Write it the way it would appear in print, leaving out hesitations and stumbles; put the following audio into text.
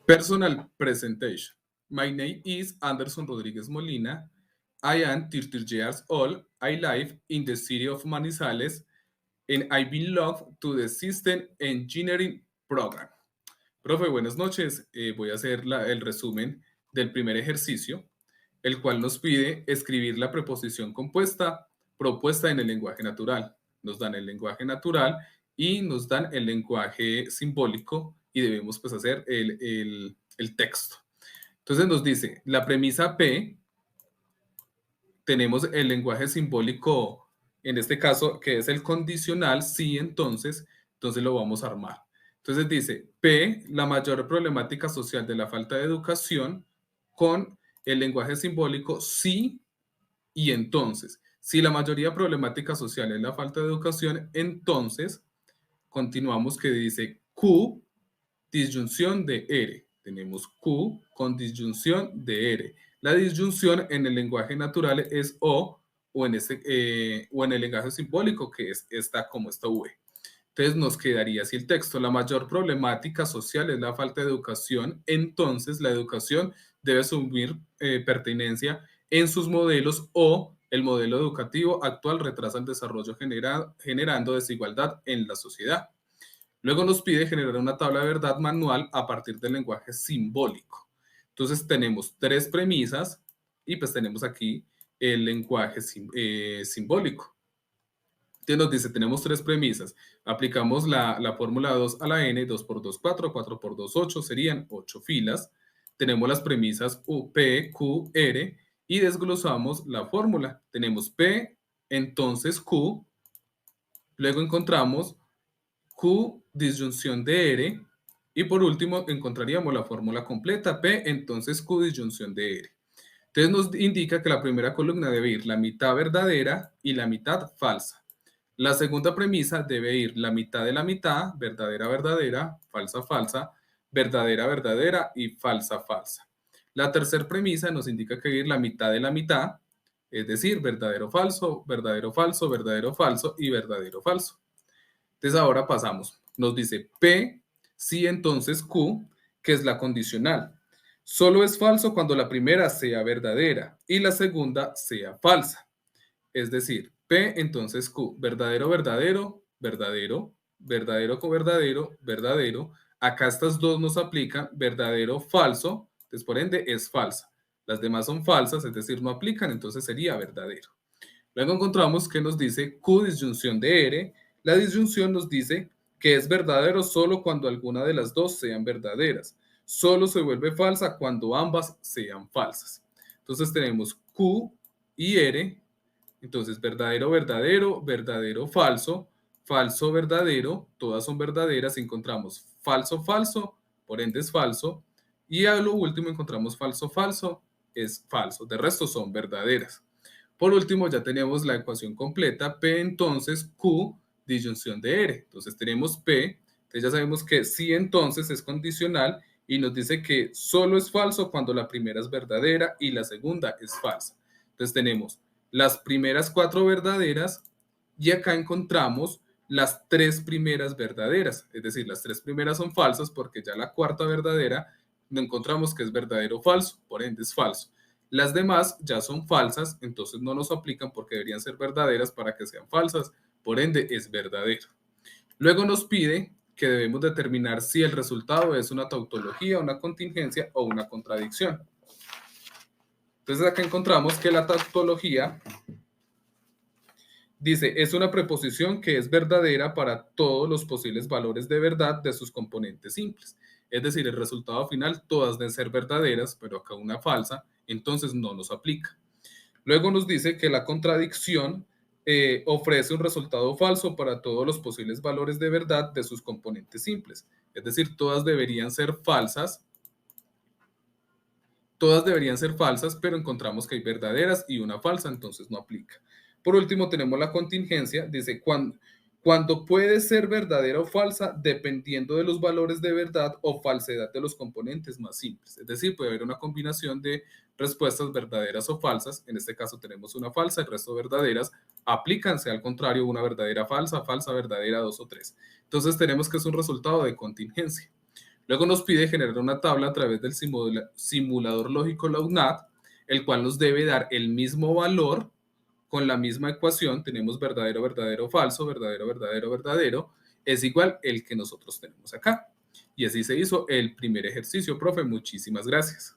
Personal presentation. My name is Anderson Rodriguez Molina. I am 30 years old. I live in the city of Manizales and I belong to the System Engineering Program. Profe, buenas noches. Voy a hacer el resumen del primer ejercicio, el cual nos pide escribir la preposición compuesta propuesta en el lenguaje natural. Nos dan el lenguaje natural y nos dan el lenguaje simbólico y debemos pues hacer el texto. Entonces nos dice, la premisa P, tenemos el lenguaje simbólico, en este caso, que es el condicional, sí, entonces lo vamos a armar. Entonces dice, P, la mayor problemática social de la falta de educación, con el lenguaje simbólico, sí y entonces. Si la mayoría problemática social es la falta de educación, entonces continuamos que dice Q, disyunción de R. Tenemos Q con disyunción de R. La disyunción en el lenguaje natural es o en el lenguaje simbólico, que es esta como esta V. Entonces nos quedaría así el texto. La mayor problemática social es la falta de educación. Entonces la educación debe asumir pertinencia en sus modelos o el modelo educativo actual retrasa el desarrollo generando desigualdad en la sociedad. Luego nos pide generar una tabla de verdad manual a partir del lenguaje simbólico. Entonces tenemos tres premisas y pues tenemos aquí el lenguaje simbólico. Entonces nos dice, tenemos tres premisas. Aplicamos la fórmula 2 a la n, 2 por 2, 4, 4 por 2, 8, serían 8 filas. Tenemos las premisas P, Q, R y desglosamos la fórmula. Tenemos P, entonces Q, luego encontramos Q, disyunción de R, y por último encontraríamos la fórmula completa, P, entonces Q, disyunción de R. Entonces nos indica que la primera columna debe ir la mitad verdadera y la mitad falsa. La segunda premisa debe ir la mitad de la mitad, verdadera, verdadera, falsa, falsa, verdadera, verdadera y falsa, falsa. La tercera premisa nos indica que debe ir la mitad de la mitad, es decir, verdadero, falso, verdadero, falso, verdadero, falso y verdadero, falso. Entonces ahora pasamos. Nos dice P, sí, entonces Q, que es la condicional. Solo es falso cuando la primera sea verdadera y la segunda sea falsa. Es decir, P, entonces Q, verdadero, verdadero, verdadero, verdadero con verdadero, verdadero. Acá estas dos nos aplican, verdadero, falso, entonces por ende es falsa. Las demás son falsas, es decir, no aplican, entonces sería verdadero. Luego encontramos que nos dice Q disyunción de R. La disyunción nos dice que es verdadero solo cuando alguna de las dos sean verdaderas. Solo se vuelve falsa cuando ambas sean falsas. Entonces tenemos Q y R. Entonces verdadero, verdadero, verdadero, falso, falso, verdadero. Todas son verdaderas. Encontramos falso, falso, por ende es falso. Y a lo último encontramos falso, falso, es falso. De resto son verdaderas. Por último, ya tenemos la ecuación completa, P entonces Q, disyunción de R. Entonces tenemos P, entonces ya sabemos que sí entonces es condicional y nos dice que solo es falso cuando la primera es verdadera y la segunda es falsa. Entonces tenemos las primeras cuatro verdaderas y acá encontramos las tres primeras verdaderas. Es decir, las tres primeras son falsas porque ya la cuarta verdadera no encontramos que es verdadero o falso, por ende es falso. Las demás ya son falsas, entonces no nos aplican porque deberían ser verdaderas para que sean falsas, por ende es verdadero. Luego nos pide que debemos determinar si el resultado es una tautología, una contingencia o una contradicción. Entonces acá encontramos que la tautología dice, es una preposición que es verdadera para todos los posibles valores de verdad de sus componentes simples. Es decir, el resultado final todas deben ser verdaderas, pero acá una falsa, entonces no nos aplica. Luego nos dice que la contradicción ofrece un resultado falso para todos los posibles valores de verdad de sus componentes simples. Es decir, todas deberían ser falsas, pero encontramos que hay verdaderas y una falsa, entonces no aplica. Por último, tenemos la contingencia, dice cuando puede ser verdadera o falsa dependiendo de los valores de verdad o falsedad de los componentes más simples. Es decir, puede haber una combinación de respuestas verdaderas o falsas. En este caso tenemos una falsa, el resto verdaderas. Aplícanse al contrario, una verdadera falsa, falsa verdadera, 2 o 3. Entonces tenemos que es un resultado de contingencia. Luego nos pide generar una tabla a través del simulador lógico LOGNAT, el cual nos debe dar el mismo valor con la misma ecuación. Tenemos verdadero, verdadero, falso, verdadero, verdadero, verdadero, es igual el que nosotros tenemos acá. Y así se hizo el primer ejercicio, profe. Muchísimas gracias.